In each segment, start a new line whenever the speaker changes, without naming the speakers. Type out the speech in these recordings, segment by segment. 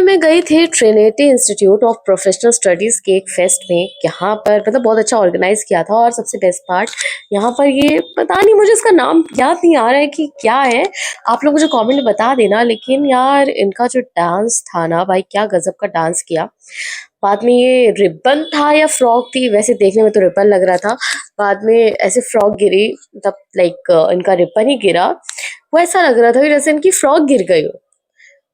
मैं गई थी Trinity institute of professional studies के एक फेस्ट में। यहाँ पर मतलब बहुत अच्छा ऑर्गेनाइज किया था और सबसे बेस्ट पार्ट यहाँ पर ये पता नहीं, मुझे इसका नाम याद नहीं आ रहा है कि क्या है। आप लोग मुझे कमेंट में बता देना। लेकिन यार इनका जो डांस था ना भाई, क्या गजब का डांस किया। बाद में ये रिबन था या फ्रॉक थी, वैसे देखने में तो रिबन लग रहा था। बाद में ऐसे फ्रॉक गिरी, मतलब लाइक इनका रिबन ही गिरा। वो ऐसा लग रहा था कि जैसे इनकी फ्रॉक गिर गई हो।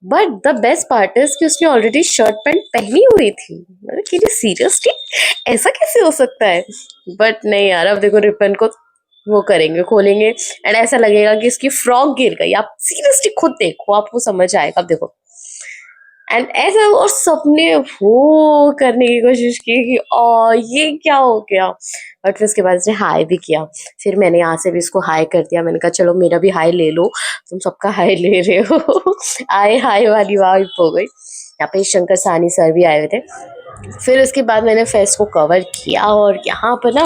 But the best part is कि उसने ऑलरेडी शर्ट पैंट पहनी हुई थी। मैंने कि सीरियसली ऐसा कैसे हो सकता है। बट नहीं यार, अब देखो रिबन को वो करेंगे, खोलेंगे एंड ऐसा लगेगा कि इसकी फ्रॉक गिर गई। आप सीरियसली खुद देखो, आपको समझ आएगा। अब देखो एंड ऐसा, और सबने वो करने की कोशिश की कि ये क्या हो गया। बट फिर उसके बाद उसने हाई भी किया। फिर मैंने यहाँ से भी इसको हाई कर दिया। मैंने कहा चलो मेरा भी हाई ले लो, तुम सबका हाई ले रहे हो। आए हाई वाली वाइब हो गई। यहाँ पे शंकर सानी सर भी आए हुए थे। फिर उसके बाद मैंने फेस्ट को कवर किया और यहाँ पर ना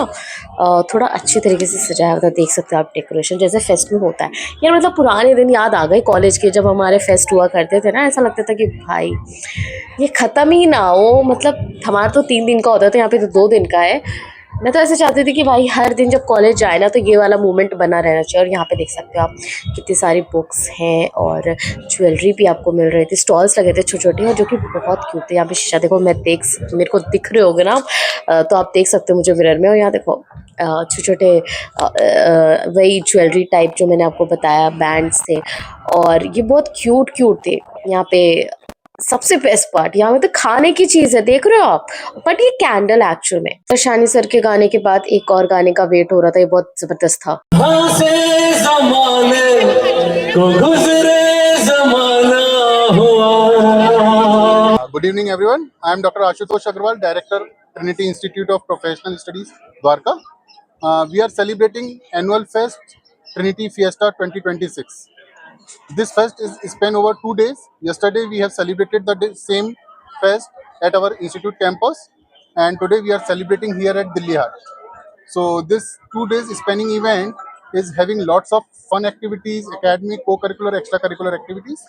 थोड़ा अच्छी तरीके से सजाया हुआ था। देख सकते हो आप डेकोरेशन जैसे फेस्ट में होता है। यार मतलब पुराने दिन याद आ गए कॉलेज के, जब हमारे फेस्ट हुआ करते थे ना। ऐसा लगता था कि भाई ये ख़त्म ही ना हो। मतलब हमारा तो 3 दिन का होता था, यहाँ पे तो 2 दिन का है। मैं तो ऐसे चाहती थी कि भाई हर दिन जब कॉलेज जाए ना तो ये वाला मोमेंट बना रहना चाहिए। और यहाँ पे देख सकते हो आप कितनी सारी बुक्स हैं और ज्वेलरी भी आपको मिल रही थी। स्टॉल्स लगे थे छोटे छोटे, और जो कि बहुत क्यूट थे। यहाँ पे शीशा देखो, मेरे को दिख रहे होगे ना आप, तो आप देख सकते हो मुझे मिरर में। और यहाँ देखो छोटे छोटे वही ज्वेलरी टाइप जो मैंने आपको बताया, बैंड्स थे और ये बहुत क्यूट क्यूट थे। यहाँ पे सबसे बेस्ट पार्ट यहाँ में तो खाने की चीज है, देख रहे हो आप। बट ये कैंडल एक्चुअल में। प्रशानी सर के गाने के बाद एक और गाने का वेट हो रहा था, ये बहुत जबरदस्त था।
Good evening, everyone. I am Dr. Ashutosh Agarwal, Director, Trinity Institute of Professional Studies, Dwarka. We are celebrating annual fest Trinity Fiesta 2026. This fest is spent over 2 days. Yesterday we have celebrated the same fest at our institute campus, and today we are celebrating here at Delhi Haat. So this 2 days spanning event is having lots of fun activities, academic, co-curricular, extracurricular activities,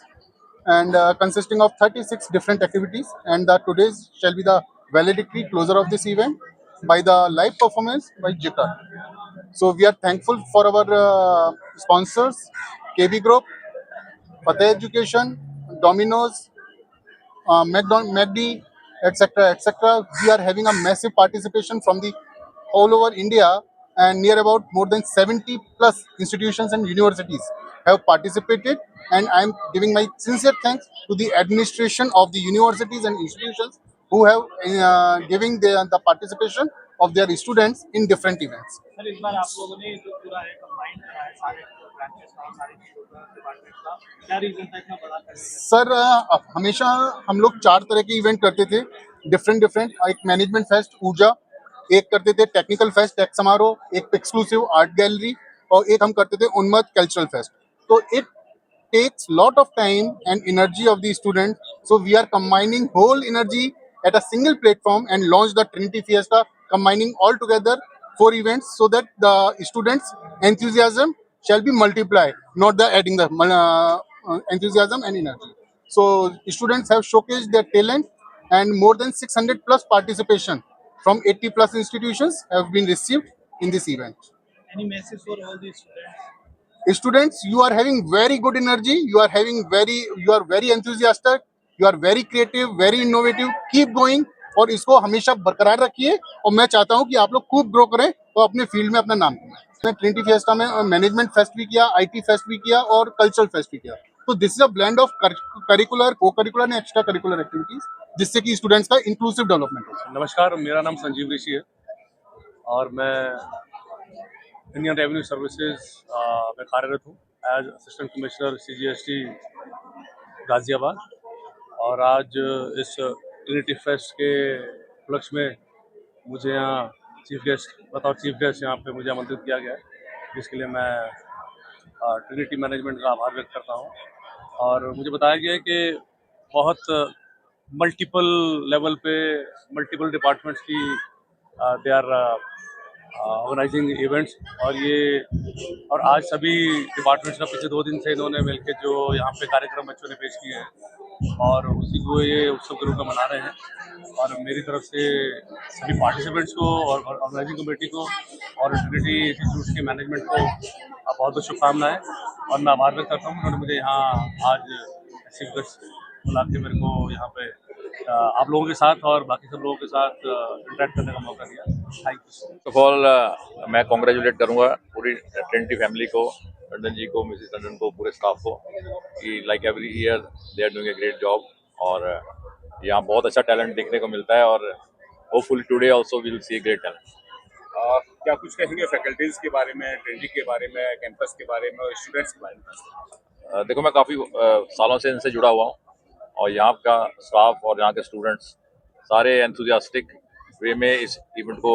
and consisting of 36 different activities. And today's shall be the valedictory closer of this event by the live performance by Jita. So we are thankful for our sponsors, KB Group, Fateh Education, Domino's, MACD, etc., etc. We are having a massive participation from the all over India, and near about more than 70 plus institutions and universities have participated. And I am giving my sincere thanks to the administration of the universities and institutions who have giving the participation of their students in different events.
Sir इस बार आप लोगों ने जो पूरा है combine करा है सारे ब्रांचेस का, सारे डिपार्टमेंट का, क्या रीजन था इतना बड़ा करने का?
सर हमेशा हम लोग 4 तरह के इवेंट करते थे, डिफरेंट। एक मैनेजमेंट फेस्ट ऊर्जा, एक करते थे टेक्निकल फेस्ट टेक समारोह, एक एक्सक्लूसिव आर्ट गैलरी, और एक हम करते थे उन्मत्त कल्चरल फेस्ट। तो it takes lot of time and energy of the student, so we are combining whole energy at a single platform and launch the Trinity Fiesta, combining all together 4 events, so that the students enthusiasm shall be multiplied, not the adding the enthusiasm and energy. So students have showcased their talent, and more than 600 plus participation from 80 plus institutions have been received in this event.
Any message for all the students?
Students, you are having very good energy, you are very enthusiastic, you are very creative, very innovative. Keep going और इसको हमेशा बरकरार रखिए। और मैं चाहता हूं कि आप लोग खूब ग्रो करें और अपने फील्ड में अपना नाम कमाएं। मैं ट्रिनिटी फेस्टा में मैनेजमेंट फेस्ट भी किया, आईटी फेस्ट भी किया और कल्चरल फेस्ट भी किया। तो this is a blend of curricular, co curricular and extra curricular activities, जिससे कि स्टूडेंट्स का इंक्लूसिव डेवलपमेंट हो।
नमस्कार, मेरा नाम संजीव ऋषि है और मैं इंडियन रेवेन्यू सर्विसेज में कार्यरत हूँ as assistant commissioner CGST Ghaziabad. और आज इस ट्रिनिटी फेस्ट के उपलक्ष्य में मुझे यहाँ चीफ गेस्ट यहाँ पे मुझे आमंत्रित किया गया है, जिसके लिए मैं ट्रिनिटी मैनेजमेंट का आभार व्यक्त करता हूँ। और मुझे बताया गया है कि बहुत मल्टीपल लेवल पे मल्टीपल डिपार्टमेंट्स की दे आर ऑर्गेनाइजिंग इवेंट्स। और आज सभी डिपार्टमेंट्स का पिछले 2 दिन से इन्होंने मिलकर जो यहाँ पे कार्यक्रम बच्चों ने पेश किए हैं और उसी को ये उत्सव के रूप में मना रहे हैं। और मेरी तरफ से सभी पार्टिसिपेंट्स को और ऑर्गेनाइजिंग कमेटी को और ट्रिनिटी इंस्टीट्यूट के मैनेजमेंट को बहुत बहुत शुभकामनाएं। और मैं आभार व्यक्त करता हूँ उन्होंने मुझे यहाँ आज चीफ गेस्ट बुला के मेरे को यहाँ पे आप लोगों के साथ और बाकी सब लोगों के साथ इंटरेक्ट करने का मौका दिया। Thank you.
First of all मैं कॉन्ग्रेचुलेट करूंगा पूरी ट्रिनिटी फैमिली को, टंडन जी को, मिसेस टंडन को, पूरे स्टाफ को कि like every year they are doing a great job. और यहाँ बहुत अच्छा टैलेंट देखने को मिलता है और hopefully today also we will see a great talent.
क्या कुछ कहेंगे फैकल्टीज के बारे में, ट्रेनिटी के बारे में, कैंपस के बारे में और स्टूडेंट्स के बारे में?
देखो मैं काफ़ी सालों से इनसे जुड़ा हुआ हूँ और यहाँ का स्टाफ और यहाँ के स्टूडेंट्स सारे एंथुजियास्टिक वे में इस इवेंट को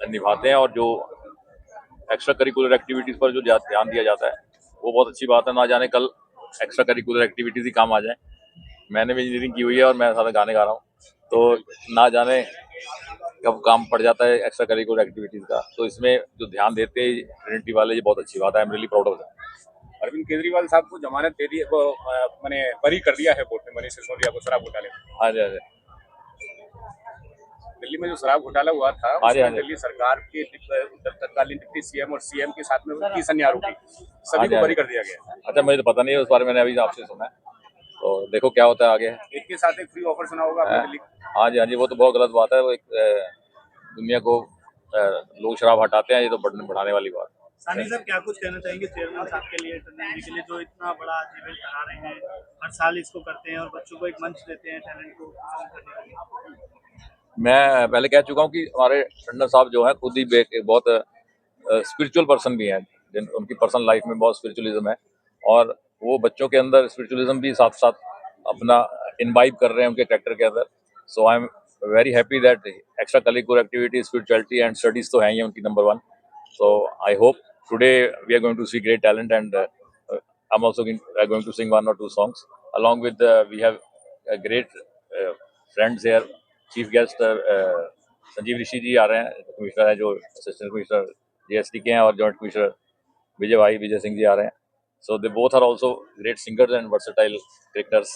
निभाते हैं और जो एक्स्ट्रा करिकुलर एक्टिविटीज़ पर जो ध्यान दिया जाता है वो बहुत अच्छी बात है। ना जाने कल एक्स्ट्रा करिकुलर एक्टिविटीज़ ही काम आ जाए। मैंने भी इंजीनियरिंग की हुई है और मैं साथ गाने गा रहा हूँ, तो ना जाने कब काम पड़ जाता है एक्स्ट्रा करिकुलर एक्टिविटीज़ का। तो इसमें जो ध्यान देते हैं ट्रिनिटी वाले, ये बहुत अच्छी बात है। I am really proud of that.
Arvind Kejriwal साहब को जमानत दे दी, वो मैंने बरी कर दिया है कोर्ट ने मनीष सिसोदिया को शराब घोटाले में।
हाँ जी, हाँ जी।
दिल्ली में जो शराब घोटाला हुआ था
हाँ जी, हाँ
उसमें
जी।
दिल्ली सरकार के तत्कालीन डिप्टी सीएम और सीएम के साथ में 21 अन्य आरोपी सभी
हाँ जी,
को
हाँ
बरी
जी।
कर दिया गया।
अच्छा, मुझे तो पता नहीं है उस बारे में, मैंने अभी आपसे सुना है, तो देखो क्या होता है आगे।
एक के साथ एक फ्री ऑफर सुना होगा आपने दिल्ली।
हाँ जी, हाँ जी, वो तो बहुत गलत बात है। वो एक दुनिया को लोग शराब हटाते हैं, ये तो बढ़ाने वाली बात है।
सानी सर क्या कुछ कहना चाहेंगे चेयरमैन साहब के लिए, टंडन के लिए, जो इतना बड़ा इवेंट करा रहे हैं, हर साल इसको करते हैं और बच्चों को एक मंच देते हैं टैलेंट को प्रमोट करने के लिए?
मैं पहले कह चुका हूँ कि हमारे टंडन साहब जो है खुद ही बहुत स्पिरिचुअल पर्सन भी हैं, उनकी पर्सनल लाइफ में बहुत स्पिरिचुअलिज्म है और वो बच्चों के अंदर स्पिरिचुअलिज्म भी साथ साथ अपना इनवाइब कर रहे हैं उनके कैरेक्टर के अंदर। So I am very happy that extra curricular activity, spirituality and studies तो हैं ही उनकी number 1। So I hope today we are going to see great talent and I'm also going to sing 1 or 2 songs along with we have great friends here. Chief guest Sanjeev Rishi ji आ रहे हैं, commissioner हैं जो assistant commissioner GST के हैं, और joint commissioner Vijay Singh ji आ रहे हैं। So they both are also great singers and versatile cricketers.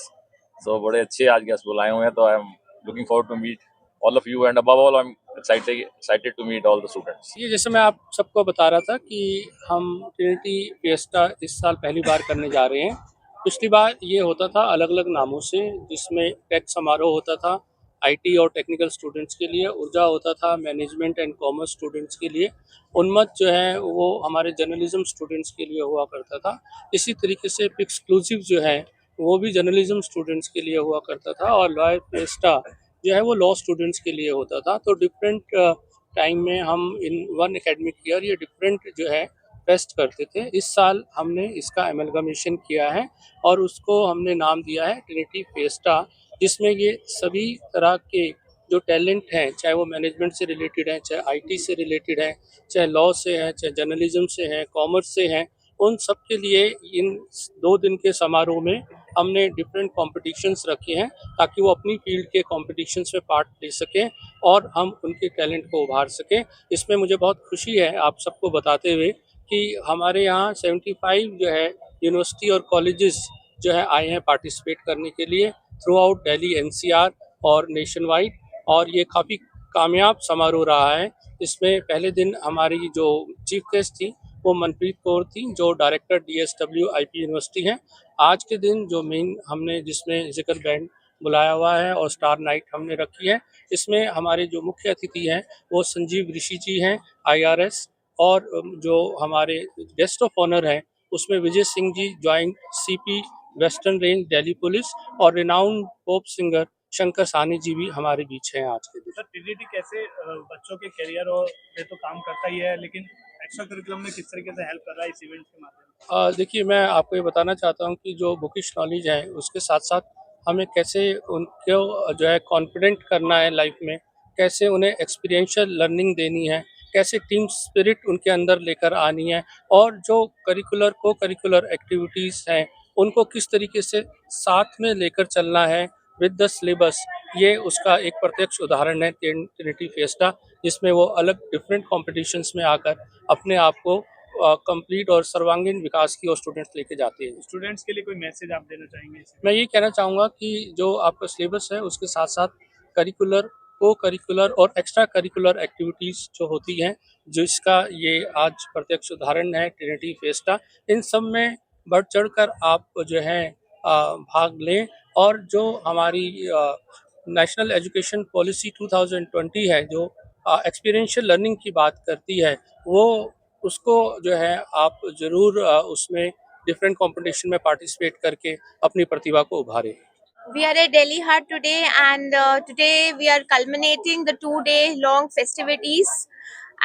So बड़े अच्छे आज गेस्ट बुलाए हुए हैं, तो I am looking forward to meet all of you and above all I am excited to meet all the students.
ये जैसे मैं आप सबको बता रहा था कि हम ट्रिनिटी फिएस्टा इस साल पहली बार करने जा रहे हैं। पिछली बार ये होता था अलग अलग नामों से, जिसमें टेक समारोह होता था आईटी और टेक्निकल स्टूडेंट्स के लिए, ऊर्जा होता था मैनेजमेंट एंड कॉमर्स स्टूडेंट्स के लिए, उन्मत्त जो है वो हमारे जर्नलिज्म स्टूडेंट्स के लिए हुआ करता था। इसी तरीके से एक्सक्लूसिव जो है वो भी जर्नलिज्म स्टूडेंट्स के लिए हुआ करता था, और लॉ फिएस्टा जो है वो लॉ स्टूडेंट्स के लिए होता था। तो डिफरेंट टाइम में हम इन वन एकेडमिक ईयर ये डिफरेंट जो है फेस्ट करते थे। इस साल हमने इसका एमलगमेशन किया है और उसको हमने नाम दिया है ट्रिनिटी फिएस्टा, जिसमें ये सभी तरह के जो टैलेंट हैं, चाहे वो मैनेजमेंट से रिलेटेड हैं, चाहे आईटी से रिलेटेड हैं, चाहे लॉ से हैं, चाहे जर्नलिज्म से हैं, कॉमर्स से हैं, उन सब के लिए इन 2 दिन के समारोह में हमने डिफरेंट कॉम्पिटिशन्स रखे हैं ताकि वो अपनी फील्ड के कॉम्पिटिशन्स में पार्ट ले सकें और हम उनके टैलेंट को उभार सकें। इसमें मुझे बहुत खुशी है आप सबको बताते हुए कि हमारे यहाँ 75 जो है यूनिवर्सिटी और कॉलेजेस जो है आए हैं पार्टिसिपेट करने के लिए थ्रू आउट दिल्ली एनसीआर और नेशन वाइड, और ये काफ़ी कामयाब समारोह रहा है। इसमें पहले दिन हमारी जो चीफ गेस्ट थी वो मनप्रीत कौर थी, जो डायरेक्टर डीएसडब्ल्यू आईपी यूनिवर्सिटी हैं। आज के दिन जो मेन हमने जिसमें जिक्र बैंड बुलाया हुआ है और स्टार नाइट हमने रखी है, इसमें हमारे जो मुख्य अतिथि हैं वो संजीव ऋषि जी हैं आईआरएस, और जो हमारे गेस्ट ऑफ ऑनर हैं उसमें Vijay Singh ji joint CP western range Delhi police, और renowned pop singer Shankar Sahni ji भी हमारे बीच हैं आज के दिन।
सर टीडीटी कैसे बच्चों के करियर और पे तो काम करता ही है, लेकिन एक्स्ट्रा करिकुलम में किस तरीके से हेल्प कर रहा है इस इवेंट के माध्यम से?
देखिए, मैं आपको ये बताना चाहता हूँ कि जो बुकिश नॉलेज है उसके साथ साथ हमें कैसे उनको जो है कॉन्फिडेंट करना है लाइफ में, कैसे उन्हें एक्सपीरियंशियल लर्निंग देनी है, कैसे टीम स्पिरिट उनके अंदर लेकर आनी है, और जो को करिकुलर एक्टिविटीज़ हैं उनको किस तरीके से साथ में लेकर चलना है विद द सिलेबस, ये उसका एक प्रत्यक्ष उदाहरण है ट्रिनिटी फिएस्टा, जिसमें वो अलग डिफरेंट कॉम्पिटिशन्स में आकर अपने आप को कंप्लीट और सर्वांगीण विकास की ओर स्टूडेंट्स लेके जाते हैं।
स्टूडेंट्स के लिए कोई मैसेज आप देना चाहेंगे इसमें?
मैं ये कहना चाहूँगा कि जो आपका सिलेबस है उसके साथ साथ करिकुलर, को करिकुलर और एक्स्ट्रा करिकुलर एक्टिविटीज़ जो होती हैं, जिसका ये आज प्रत्यक्ष उदाहरण है ट्रिनिटी फिएस्टा, इन सब में बढ़ चढ़कर आप जो है भाग लें। और जो हमारी नेशनल एजुकेशन पॉलिसी 2020 है, जो एक्सपीरियंशियल लर्निंग की बात करती है, वो उसको जो है आप ज़रूर उसमें डिफरेंट कंपटीशन में पार्टिसिपेट करके अपनी प्रतिभा को उभारें।
We are at Delhi Haat today, and today we are culminating the 2-day long festivities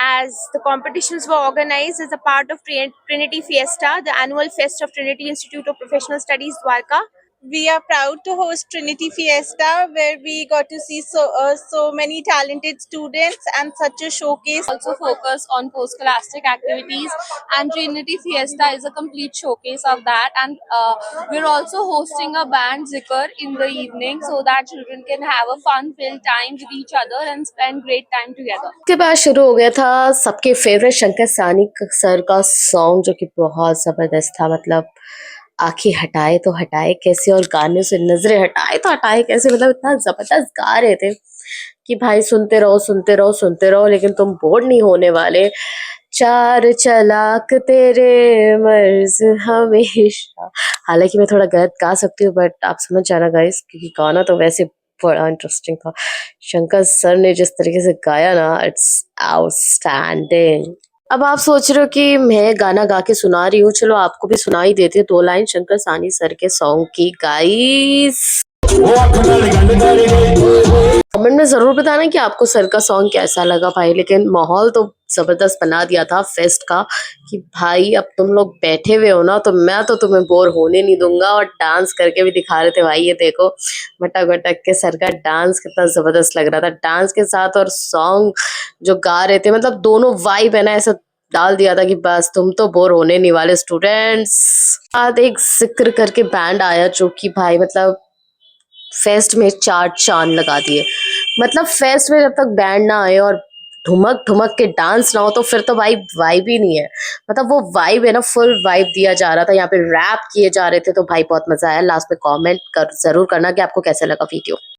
as the competitions were organized as a part of Trinity Fiesta, the annual fest of Trinity Institute of Professional Studies, Dwarka. We are proud to host Trinity Fiesta, where we got to see so many talented students and such a showcase.
Also focus on post-scholastic activities, and Trinity Fiesta is a complete showcase of that. And we're also hosting a band zikr in the evening so that children can have a fun-filled time with each other and spend great time together.
उसके बाद शुरू हो गया था सबके favourite Shankar सानी sir का song, जो कि बहुत जबरदस्त था। मतलब आंखें हटाए तो हटाए कैसे और गाने से नजरें हटाए तो हटाए कैसे, मतलब इतना जबरदस्त गा रहे थे कि भाई सुनते रहो सुनते रहो सुनते रहो, लेकिन तुम बोर नहीं होने वाले। चार चलाक तेरे मर्ज हमेशा। हालांकि मैं थोड़ा गलत गा सकती हूँ, बट आप समझ जाना गाइस, क्योंकि गाना तो वैसे बड़ा इंटरेस्टिंग था। शंकर सर ने जिस तरीके से गाया ना, इट्स आउटस्टैंडिंग। अब आप सोच रहे हो कि मैं गाना गा के सुना रही हूँ, चलो आपको भी सुना ही देती हूँ 2 लाइन शंकर सानी सर के सॉन्ग की। गाइस कमेंट में जरूर बताना कि आपको सर का सॉन्ग कैसा लगा भाई। लेकिन माहौल तो जबरदस्त बना दिया था फेस्ट का, कि भाई अब तुम लोग बैठे हुए हो ना, तो मैं तो तुम्हें बोर होने नहीं दूंगा। और डांस करके भी दिखा रहे थे भाई, ये देखो मटक मटक के सर का डांस कितना जबरदस्त लग रहा था। डांस के साथ और सॉन्ग जो गा रहे थे, मतलब दोनों वाइब है ना, ऐसा डाल दिया था कि बस तुम तो बोर होने नहीं वाले स्टूडेंट्स। बाद एक जिक्र करके बैंड आया, जो कि भाई मतलब फेस्ट में 4 चांद लगा दिए। मतलब फेस्ट में जब तक बैंड ना आए और ठुमक ठुमक के डांस ना हो, तो फिर तो भाई वाइब ही नहीं है। मतलब वो वाइब है ना, फुल वाइब दिया जा रहा था। यहाँ पे रैप किए जा रहे थे, तो भाई बहुत मजा आया। लास्ट में कमेंट जरूर करना कि आपको कैसा लगा वीडियो।